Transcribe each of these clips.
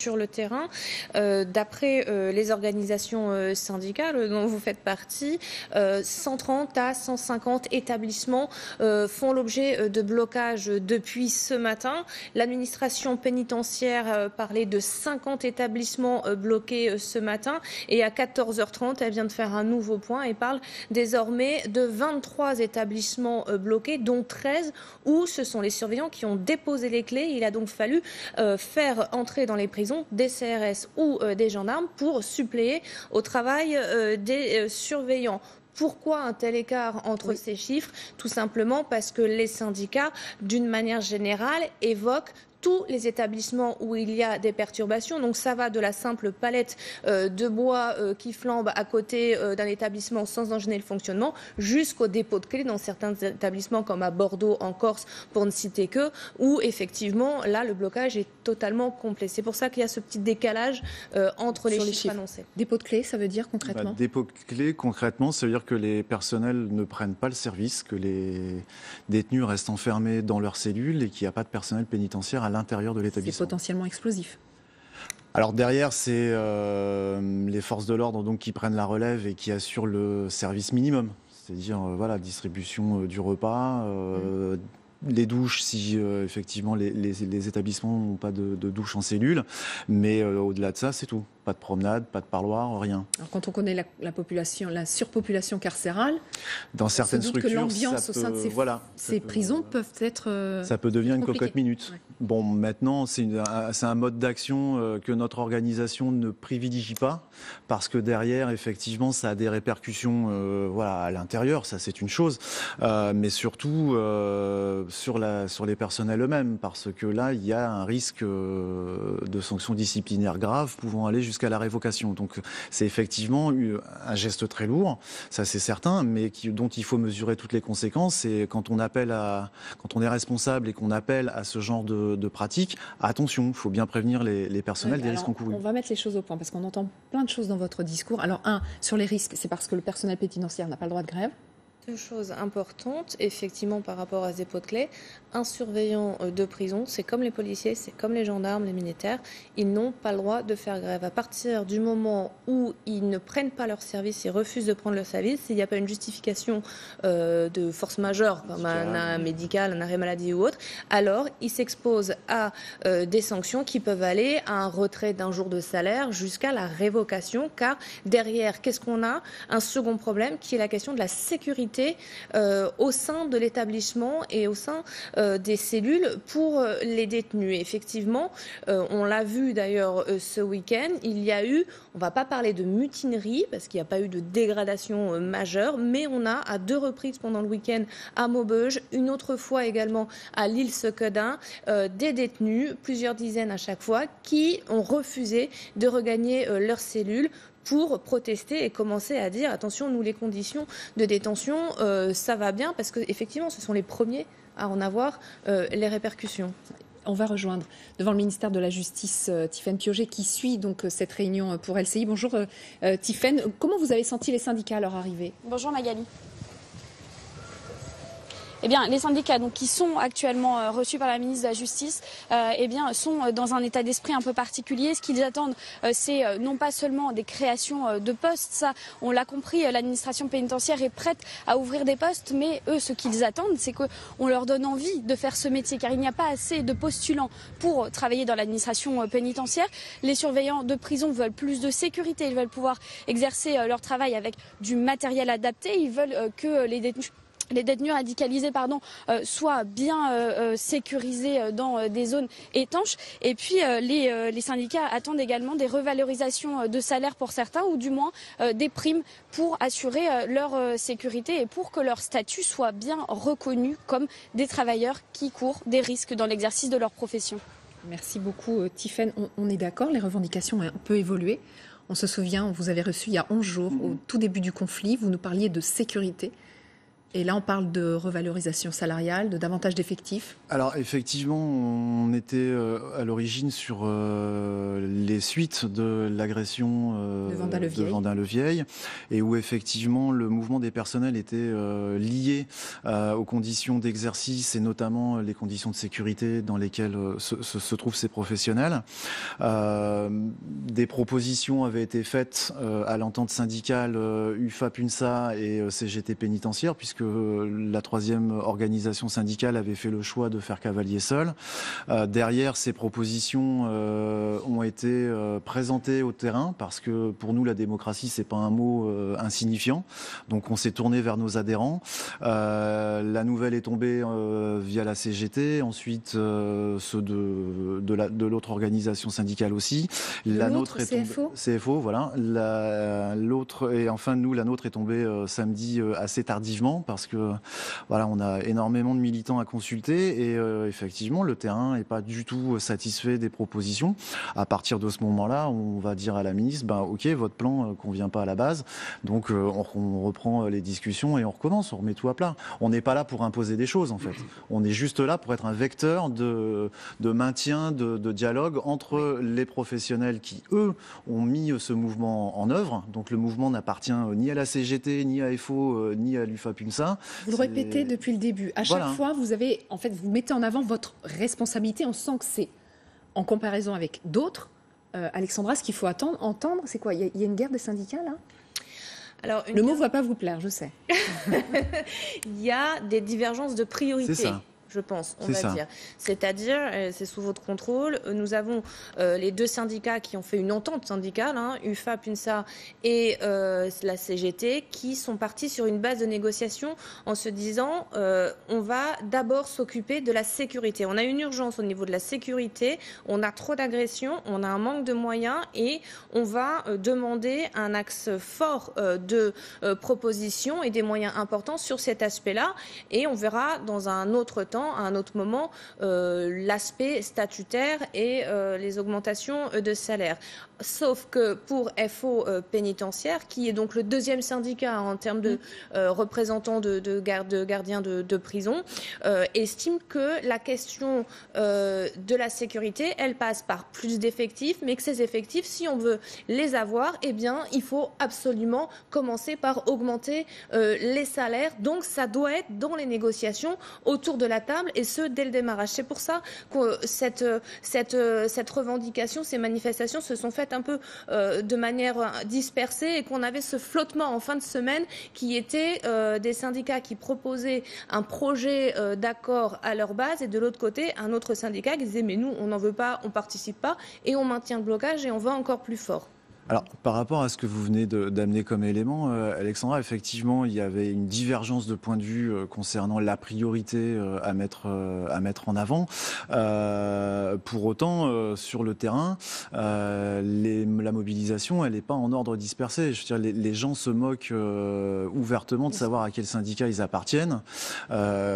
sur le terrain. D'après les organisations syndicales dont vous faites partie, 130 à 150 établissements font l'objet de blocages depuis ce matin. L'administration pénitentiaire parlait de 50 établissements bloqués ce matin et à 14h30, elle vient de faire un nouveau point et parle désormais de 23 établissements bloqués, dont 13 où ce sont les surveillants qui ont déposé les clés. Il a donc fallu faire entrer dans les prisons des CRS ou des gendarmes pour suppléer au travail des surveillants. Pourquoi un tel écart entre ces chiffres ? Tout simplement parce que les syndicats, d'une manière générale, évoquent tous les établissements où il y a des perturbations. Donc ça va de la simple palette de bois qui flambe à côté d'un établissement sans en gêner le fonctionnement jusqu'au dépôt de clés dans certains établissements comme à Bordeaux, en Corse, pour ne citer que, où effectivement là le blocage est totalement complet. C'est pour ça qu'il y a ce petit décalage entre les chiffres annoncés. Dépôt de clés, ça veut dire concrètement ? Dépôt de clés, concrètement, ça veut dire que les personnels ne prennent pas le service, que les détenus restent enfermés dans leurs cellules et qu'il n'y a pas de personnel pénitentiaire à l'intérieur de l'établissement. C'est potentiellement explosif. Alors derrière, c'est les forces de l'ordre donc, qui prennent la relève et qui assurent le service minimum. C'est-à-dire distribution du repas, les douches si effectivement les établissements n'ont pas de douche en cellule. Mais au-delà de ça, c'est tout. Pas de promenade, pas de parloir, rien. Alors quand on connaît la population, la surpopulation carcérale, dans certaines structures, que l'ambiance au sein de ces prisons peuvent être ça peut devenir une cocotte minute. Ouais. Bon, maintenant, c'est un mode d'action que notre organisation ne privilégie pas, parce que derrière, effectivement, ça a des répercussions à l'intérieur, ça c'est une chose, mais surtout sur les personnels eux-mêmes, parce que là, il y a un risque de sanctions disciplinaires graves pouvant aller jusqu'à la révocation. Donc c'est effectivement un geste très lourd, ça c'est certain, mais dont il faut mesurer toutes les conséquences. Et quand on est responsable et qu'on appelle à ce genre de pratiques, attention, il faut bien prévenir les personnels des risques encourus. On va mettre les choses au point, parce qu'on entend plein de choses dans votre discours. Alors sur les risques, c'est parce que le personnel pénitentiaire n'a pas le droit de grève. Deux choses importantes, effectivement, par rapport à ce dépôt de clés. Un surveillant de prison, c'est comme les policiers, c'est comme les gendarmes, les militaires, ils n'ont pas le droit de faire grève. À partir du moment où ils ne prennent pas leur service, ils refusent de prendre leur service, s'il n'y a pas une justification de force majeure, comme un arrêt médical, un arrêt maladie ou autre, alors ils s'exposent à des sanctions qui peuvent aller à un retrait d'un jour de salaire jusqu'à la révocation, car derrière, qu'est-ce qu'on a ? Un second problème qui est la question de la sécurité au sein de l'établissement et au sein des cellules pour les détenus. Et effectivement, on l'a vu d'ailleurs ce week-end, il y a eu, on ne va pas parler de mutinerie parce qu'il n'y a pas eu de dégradation majeure, mais on a à 2 reprises pendant le week-end à Maubeuge, une autre fois également à l'Île-Sequedin, des détenus, plusieurs dizaines à chaque fois, qui ont refusé de regagner leurs cellules pour protester et commencer à dire attention, nous les conditions de détention, ça va bien, parce qu'effectivement ce sont les premiers à en avoir les répercussions. On va rejoindre devant le ministère de la Justice Tiffaine Piauget qui suit donc cette réunion pour LCI. Bonjour Tiffaine, comment vous avez senti les syndicats à leur arrivée ? Bonjour Magali. Eh bien, les syndicats qui sont actuellement reçus par la ministre de la Justice sont dans un état d'esprit un peu particulier. Ce qu'ils attendent, c'est non pas seulement des créations de postes, ça on l'a compris, l'administration pénitentiaire est prête à ouvrir des postes, mais eux ce qu'ils attendent, c'est qu'on leur donne envie de faire ce métier, car il n'y a pas assez de postulants pour travailler dans l'administration pénitentiaire. Les surveillants de prison veulent plus de sécurité, ils veulent pouvoir exercer leur travail avec du matériel adapté, ils veulent que les détenus radicalisés soient bien sécurisés dans des zones étanches. Et puis les syndicats attendent également des revalorisations de salaire pour certains, ou du moins des primes pour assurer leur sécurité et pour que leur statut soit bien reconnu comme des travailleurs qui courent des risques dans l'exercice de leur profession. Merci beaucoup Tiffaine. On est d'accord, les revendications ont un peu évolué. On se souvient, on vous avait reçu il y a 11 jours, au tout début du conflit, vous nous parliez de sécurité. Et là, on parle de revalorisation salariale, de davantage d'effectifs. Alors, effectivement, on était à l'origine sur les les suites de l'agression de Vendin-le-Vieil, et où effectivement le mouvement des personnels était lié aux conditions d'exercice et notamment les conditions de sécurité dans lesquelles se trouvent ces professionnels. Des propositions avaient été faites à l'entente syndicale UFA-PUNSA et CGT pénitentiaire, puisque la troisième organisation syndicale avait fait le choix de faire cavalier seul. Derrière, ces propositions ont été présentées au terrain, parce que pour nous, la démocratie, c'est pas un mot insignifiant. Donc on s'est tourné vers nos adhérents. La nouvelle est tombée via la CGT, ensuite ceux de l'autre organisation syndicale aussi. La nôtre est tombée, CFO, voilà. L'autre, et enfin nous, la nôtre est tombée samedi assez tardivement, parce que voilà, on a énormément de militants à consulter, et effectivement le terrain n'est pas du tout satisfait des propositions. À partir de ce moment-là, on va dire à la ministre, ok, votre plan convient pas à la base, donc on reprend les discussions et on recommence, on remet tout à plat. On n'est pas là pour imposer des choses en fait. On est juste là pour être un vecteur de maintien, de dialogue entre les professionnels qui, eux, ont mis ce mouvement en œuvre. Donc le mouvement n'appartient ni à la CGT, ni à FO, ni à l'UFA-PUNSA. Vous le répétez depuis le début. À chaque fois, vous mettez en avant votre responsabilité. On sent que c'est, en comparaison avec d'autres, Alexandra, ce qu'il faut entendre, c'est quoi ? Il y a une guerre des syndicats, là ? Alors, le mot ne va pas vous plaire, je sais. Il y a des divergences de priorité. C'est ça. Je pense, on va dire. C'est-à-dire, c'est sous votre contrôle, nous avons les deux syndicats qui ont fait une entente syndicale, UFA, PUNSA et la CGT, qui sont partis sur une base de négociation en se disant on va d'abord s'occuper de la sécurité. On a une urgence au niveau de la sécurité, on a trop d'agressions, on a un manque de moyens et on va demander un axe fort de propositions et des moyens importants sur cet aspect-là, et on verra dans un autre temps, à un autre moment, l'aspect statutaire et les augmentations de salaire. Sauf que pour FO pénitentiaire, qui est donc le deuxième syndicat en termes de représentants de gardiens de prison, estime que la question de la sécurité, elle passe par plus d'effectifs, mais que ces effectifs, si on veut les avoir, eh bien, il faut absolument commencer par augmenter les salaires. Donc, ça doit être dans les négociations autour de la table, et ce, dès le démarrage. C'est pour ça que cette revendication, ces manifestations se sont faites un peu de manière dispersée, et qu'on avait ce flottement en fin de semaine qui était des syndicats qui proposaient un projet d'accord à leur base, et de l'autre côté un autre syndicat qui disait mais nous on n'en veut pas, on participe pas, et on maintient le blocage et on va encore plus fort. Alors, par rapport à ce que vous venez d'amener comme élément, Alexandra, effectivement, il y avait une divergence de point de vue concernant la priorité à mettre en avant. Pour autant, sur le terrain, la mobilisation, elle n'est pas en ordre dispersé. Je veux dire, les gens se moquent ouvertement de savoir à quel syndicat ils appartiennent.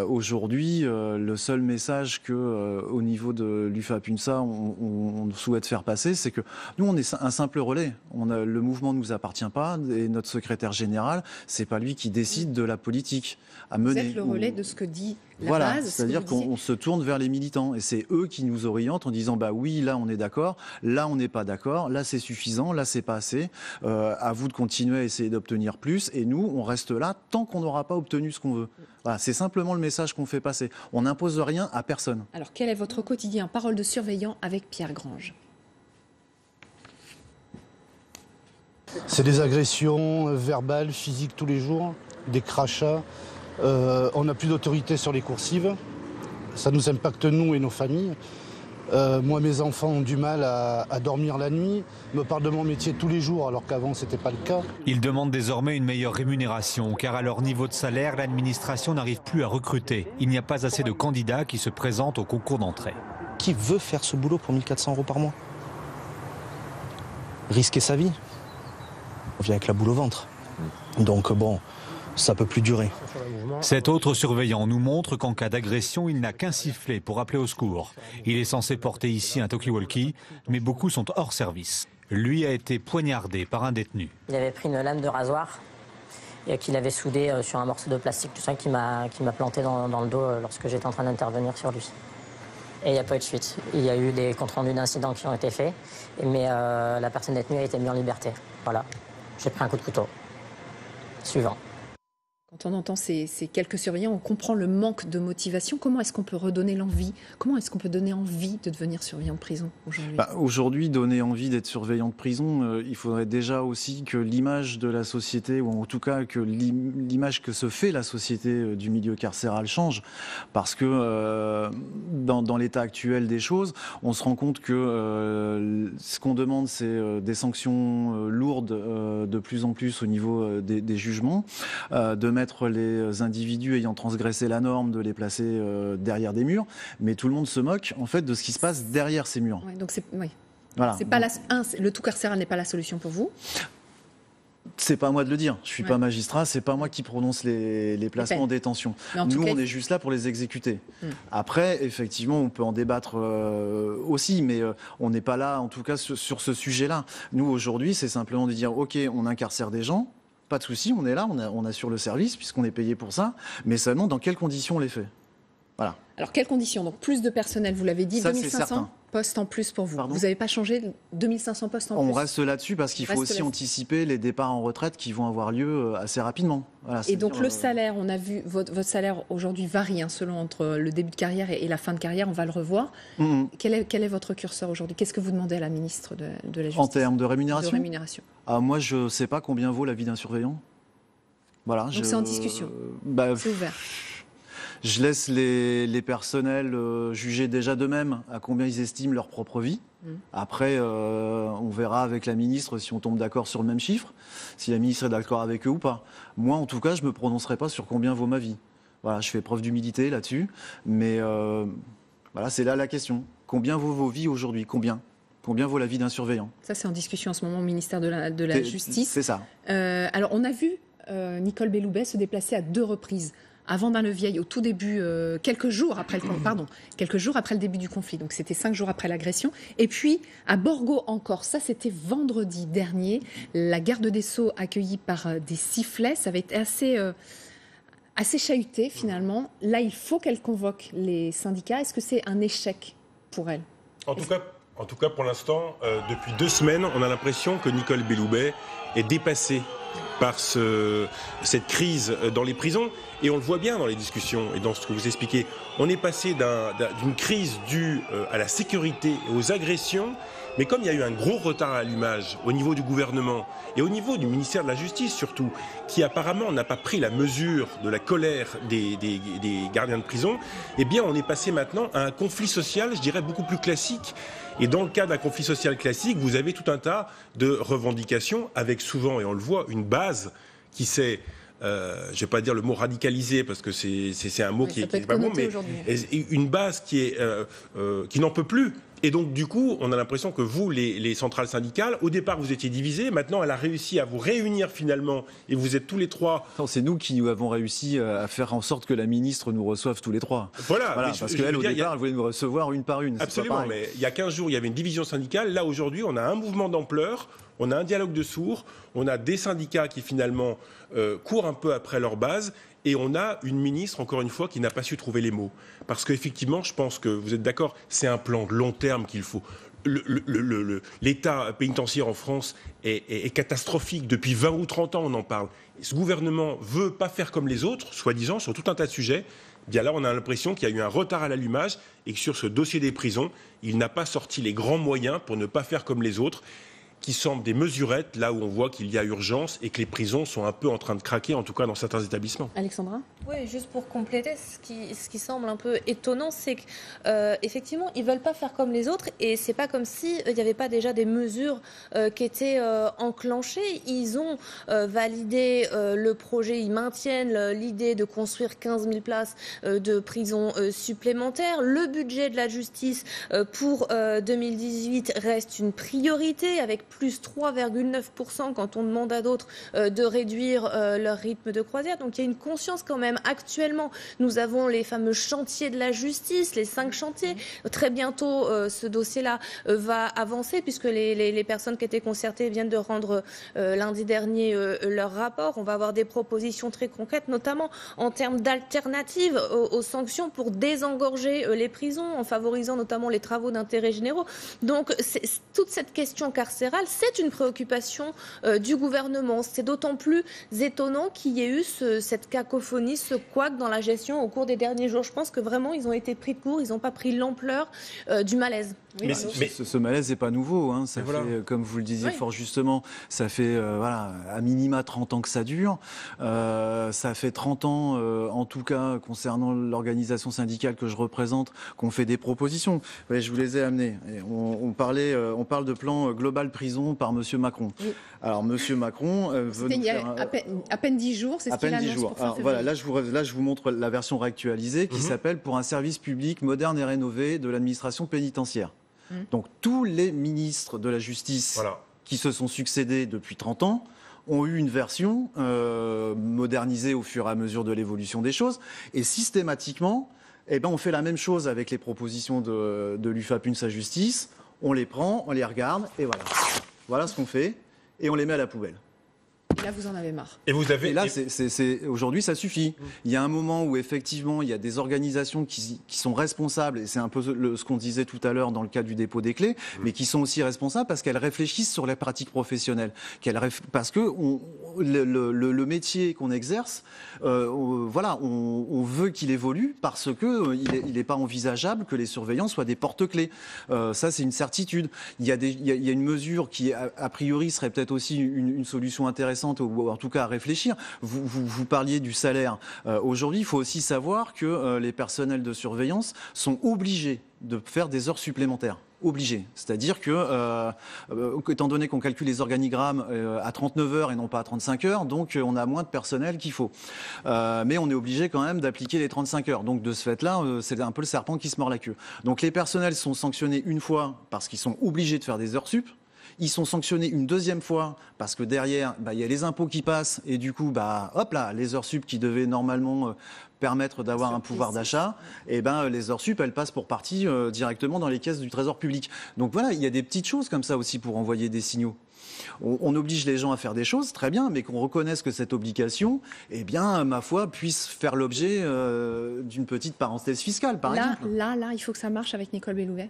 Aujourd'hui, le seul message que, au niveau de l'UFA-PUNSA, on souhaite faire passer, c'est que nous, on est un simple relais. Le mouvement ne nous appartient pas, et notre secrétaire général, c'est pas lui qui décide de la politique à mener. Vous êtes le relais de ce que dit la base. Voilà, c'est-à-dire qu'on se tourne vers les militants, et c'est eux qui nous orientent en disant oui, là on est d'accord, là on n'est pas d'accord, là c'est suffisant, là c'est pas assez. À vous de continuer à essayer d'obtenir plus, et nous on reste là tant qu'on n'aura pas obtenu ce qu'on veut. Voilà, c'est simplement le message qu'on fait passer. On n'impose rien à personne. Alors quel est votre quotidien ? Parole de surveillant avec Pierre Grange. C'est des agressions verbales, physiques tous les jours, des crachats. On n'a plus d'autorité sur les coursives. Ça nous impacte, nous et nos familles. Moi, mes enfants ont du mal à dormir la nuit. Me parlent de mon métier tous les jours, alors qu'avant, ce n'était pas le cas. Ils demandent désormais une meilleure rémunération, car à leur niveau de salaire, l'administration n'arrive plus à recruter. Il n'y a pas assez de candidats qui se présentent au concours d'entrée. Qui veut faire ce boulot pour 1 400 € par mois ? Risquer sa vie ? On vient avec la boule au ventre. Donc bon, ça peut plus durer. Cet autre surveillant nous montre qu'en cas d'agression, il n'a qu'un sifflet pour appeler au secours. Il est censé porter ici un talkie-walkie, mais beaucoup sont hors service. Lui a été poignardé par un détenu. Il avait pris une lame de rasoir et qu'il avait soudé sur un morceau de plastique, tout ça qui m'a planté dans le dos lorsque j'étais en train d'intervenir sur lui. Et il n'y a pas eu de suite. Il y a eu des comptes rendus d'incidents qui ont été faits, mais la personne détenue a été mise en liberté. Voilà. J'ai pris un coup de couteau. Suivant. Quand on entend ces quelques surveillants, on comprend le manque de motivation. Comment est-ce qu'on peut redonner l'envie? Comment est-ce qu'on peut donner envie de devenir surveillant de prison aujourd'hui? Aujourd'hui, donner envie d'être surveillant de prison, il faudrait déjà aussi que l'image de la société, ou en tout cas que l'image que se fait la société du milieu carcéral change. Parce que dans l'état actuel des choses, on se rend compte que ce qu'on demande, c'est des sanctions lourdes de plus en plus au niveau des jugements, de mettre les individus ayant transgressé la norme, de les placer derrière des murs, mais tout le monde se moque en fait de ce qui se passe derrière ces murs. Ouais, donc oui. Voilà. C'est pas le tout carcéral n'est pas la solution pour vous. C'est pas à moi de le dire. Je suis pas magistrat, c'est pas moi qui prononce les placements en détention. Nous, on est juste là pour les exécuter. Après, effectivement, on peut en débattre aussi, mais on n'est pas là, en tout cas, sur ce sujet-là. Nous, aujourd'hui, c'est simplement de dire, OK, on incarcère des gens. Pas de souci, on est là, on assure le service puisqu'on est payé pour ça, mais seulement dans quelles conditions on les fait. Voilà. Alors, quelles conditions? Donc, plus de personnel, vous l'avez dit, ça, 2500 postes en plus pour vous. Pardon? Vous n'avez pas changé 2500 postes en plus? On reste là-dessus parce qu'il faut aussi anticiper les départs en retraite qui vont avoir lieu assez rapidement. Voilà, et donc, le salaire, on a vu, votre salaire aujourd'hui varie selon entre le début de carrière et la fin de carrière, on va le revoir. Quel est votre curseur aujourd'hui? Qu'est-ce que vous demandez à la ministre de la Justice? En termes de rémunération? Moi, je ne sais pas combien vaut la vie d'un surveillant. Voilà, donc, c'est en discussion. C'est ouvert. Je laisse les personnels juger déjà d'eux-mêmes à combien ils estiment leur propre vie. Après, on verra avec la ministre si on tombe d'accord sur le même chiffre, si la ministre est d'accord avec eux ou pas. Moi, en tout cas, je ne me prononcerai pas sur combien vaut ma vie. Voilà, je fais preuve d'humilité là-dessus. Mais voilà, c'est là la question. Combien vaut vos vies aujourd'hui? Combien vaut la vie d'un surveillant? Ça, c'est en discussion en ce moment au ministère de la Justice. C'est ça. Alors, on a vu Nicole Belloubet se déplacer à 2 reprises. À Vendin-le-Vieil, au tout début, quelques jours après le début du conflit. Donc c'était 5 jours après l'agression. Et puis à Borgo encore, ça c'était vendredi dernier, la garde des Sceaux accueillie par des sifflets. Ça avait été assez chahuté finalement. Là, il faut qu'elle convoque les syndicats. Est-ce que c'est un échec pour elle? En tout cas, pour l'instant, depuis 2 semaines, on a l'impression que Nicole Belloubet est dépassée par cette crise dans les prisons. Et on le voit bien dans les discussions et dans ce que vous expliquez. On est passé d'une crise due à la sécurité et aux agressions. Mais comme il y a eu un gros retard à l'allumage au niveau du gouvernement et au niveau du ministère de la Justice surtout, qui apparemment n'a pas pris la mesure de la colère des gardiens de prison, eh bien on est passé maintenant à un conflit social, je dirais, beaucoup plus classique. Et dans le cas d'un conflit social classique, vous avez tout un tas de revendications avec souvent, et on le voit, une base qui s'est... je ne vais pas dire le mot radicalisé parce que c'est un mot qui est pas bon, mais une base qui n'en peut plus. Et donc, du coup, on a l'impression que vous, les centrales syndicales, au départ, vous étiez divisés. Maintenant, elle a réussi à vous réunir finalement. Et vous êtes tous les 3. Non, c'est nous qui avons réussi à faire en sorte que la ministre nous reçoive tous les 3. Voilà parce qu'elle, au départ, elle voulait nous recevoir une par une. Absolument, mais il y a 15 jours, il y avait une division syndicale. Là, aujourd'hui, on a un mouvement d'ampleur. On a un dialogue de sourds. On a des syndicats qui, finalement, courent un peu après leur base. Et on a une ministre, encore une fois, qui n'a pas su trouver les mots. Parce qu'effectivement, je pense que vous êtes d'accord, c'est un plan de long terme qu'il faut. L'état pénitentiaire en France est catastrophique. Depuis 20 ou 30 ans, on en parle. Ce gouvernement veut pas faire comme les autres, soi-disant, sur tout un tas de sujets. Bien là, on a l'impression qu'il y a eu un retard à l'allumage et que sur ce dossier des prisons, il n'a pas sorti les grands moyens pour ne pas faire comme les autres, qui semblent des mesurettes, là où on voit qu'il y a urgence et que les prisons sont un peu en train de craquer, en tout cas dans certains établissements. Alexandra ? Oui, juste pour compléter, ce qui semble un peu étonnant, c'est qu'effectivement, ils ne veulent pas faire comme les autres et ce n'est pas comme s'il n'y avait pas déjà des mesures qui étaient enclenchées. Ils ont validé le projet, ils maintiennent l'idée de construire 15 000 places de prison supplémentaires. Le budget de la justice pour 2018 reste une priorité avec plus 3,9% quand on demande à d'autres de réduire leur rythme de croisière. Donc il y a une conscience quand même. Actuellement, nous avons les fameux chantiers de la justice, les 5 chantiers. Très bientôt, ce dossier-là va avancer puisque les personnes qui étaient concertées viennent de rendre lundi dernier leur rapport. On va avoir des propositions très concrètes, notamment en termes d'alternatives aux sanctions pour désengorger les prisons, en favorisant notamment les travaux d'intérêt généraux. Donc toute cette question carcérale, c'est une préoccupation du gouvernement. C'est d'autant plus étonnant qu'il y ait eu cette cacophonie, ce couac dans la gestion au cours des derniers jours. Je pense que vraiment, ils ont été pris de court, ils n'ont pas pris l'ampleur du malaise. Oui, mais ce malaise n'est pas nouveau. Hein. Ça fait, comme vous le disiez fort justement, ça fait à minima 30 ans que ça dure. Ça fait 30 ans, en tout cas, concernant l'organisation syndicale que je représente, qu'on fait des propositions. Ouais, je vous les ai amenées. On parle de plan global prison par Monsieur Macron. Oui. Alors, Monsieur Macron veut nous faire... à peine 10 jours, c'est ce qu'il annonce pour fin février. Là, je vous montre la version réactualisée qui s'appelle « Pour un service public moderne et rénové de l'administration pénitentiaire ». Donc tous les ministres de la justice qui se sont succédés depuis 30 ans ont eu une version modernisée au fur et à mesure de l'évolution des choses. Et systématiquement, on fait la même chose avec les propositions de l'UFAP-UNSA Justice. On les prend, on les regarde et voilà. Voilà ce qu'on fait et on les met à la poubelle. Et là, vous en avez marre. Et là, aujourd'hui, ça suffit. Il y a un moment où, effectivement, il y a des organisations qui sont responsables, et c'est un peu ce qu'on disait tout à l'heure dans le cas du dépôt des clés, mais qui sont aussi responsables parce qu'elles réfléchissent sur les pratiques professionnelles. Parce que le métier qu'on exerce, on veut qu'il évolue parce qu'il n'est pas envisageable que les surveillants soient des porte-clés. Ça, c'est une certitude. Il y a une mesure qui, a priori, serait peut-être aussi une solution intéressante, ou en tout cas à réfléchir. Vous parliez du salaire. Aujourd'hui, il faut aussi savoir que les personnels de surveillance sont obligés de faire des heures supplémentaires. Obligés. C'est-à-dire que, étant donné qu'on calcule les organigrammes à 39 heures et non pas à 35 heures, donc on a moins de personnel qu'il faut. Mais on est obligé quand même d'appliquer les 35 heures. Donc de ce fait-là, c'est un peu le serpent qui se mord la queue. Donc les personnels sont sanctionnés une fois parce qu'ils sont obligés de faire des heures sup. Ils sont sanctionnés une deuxième fois parce que derrière, il y a les impôts qui passent et du coup, les heures sup qui devaient normalement permettre d'avoir un pouvoir d'achat, les heures sup, elles passent pour partie directement dans les caisses du Trésor public. Donc voilà, il y a des petites choses comme ça aussi pour envoyer des signaux. On oblige les gens à faire des choses, très bien, mais qu'on reconnaisse que cette obligation, ma foi, puisse faire l'objet d'une petite parenthèse fiscale, par exemple. Là, il faut que ça marche avec Nicole Bellouvet.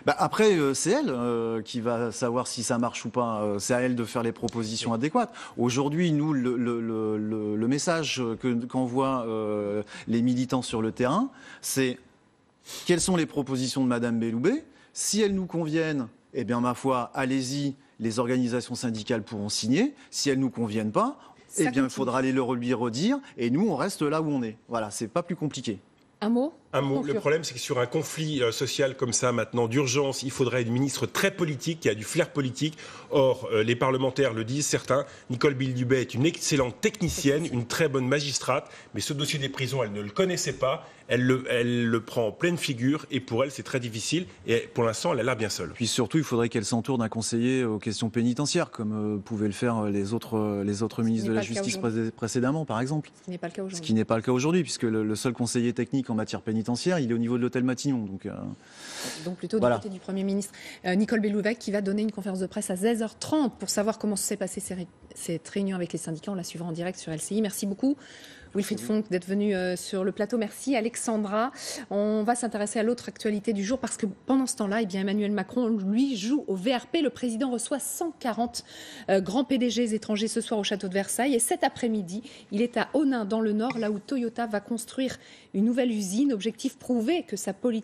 Après, c'est elle qui va savoir si ça marche ou pas. C'est à elle de faire les propositions adéquates. Aujourd'hui, nous, le message qu'envoient les militants sur le terrain, c'est quelles sont les propositions de Madame Belloubet. Si elles nous conviennent, ma foi, allez-y, les organisations syndicales pourront signer. Si elles nous conviennent pas, il faudra aller le lui redire. Et nous, on reste là où on est. Voilà, c'est pas plus compliqué. Un mot ? Le problème, c'est que sur un conflit social comme ça, maintenant, d'urgence, il faudrait une ministre très politique, qui a du flair politique. Or, les parlementaires le disent, certains. Nicole Belloubet est une excellente technicienne, une très bonne magistrate. Mais ce dossier des prisons, elle ne le connaissait pas. Elle le prend en pleine figure. Et pour elle, c'est très difficile. Et pour l'instant, elle a l'air bien seule. Puis surtout, il faudrait qu'elle s'entoure d'un conseiller aux questions pénitentiaires, comme pouvaient le faire les autres ministres de la Justice précédemment, par exemple. Ce qui n'est pas le cas aujourd'hui. Ce qui n'est pas le cas aujourd'hui, puisque le seul conseiller technique en matière pénitentiaire, il est au niveau de l'hôtel Matignon. Donc plutôt du côté du Premier ministre. Nicole Belloubet qui va donner une conférence de presse à 16h30 pour savoir comment s'est passée cette réunion avec les syndicats. On la suivra en direct sur LCI. Merci beaucoup. Wilfried Fonck d'être venu sur le plateau. Merci Alexandra. On va s'intéresser à l'autre actualité du jour parce que pendant ce temps-là, Emmanuel Macron, lui, joue au VRP. Le président reçoit 140 grands PDG étrangers ce soir au château de Versailles. Et cet après-midi, il est à Onnaing dans le Nord, là où Toyota va construire une nouvelle usine. Objectif prouver que sa politique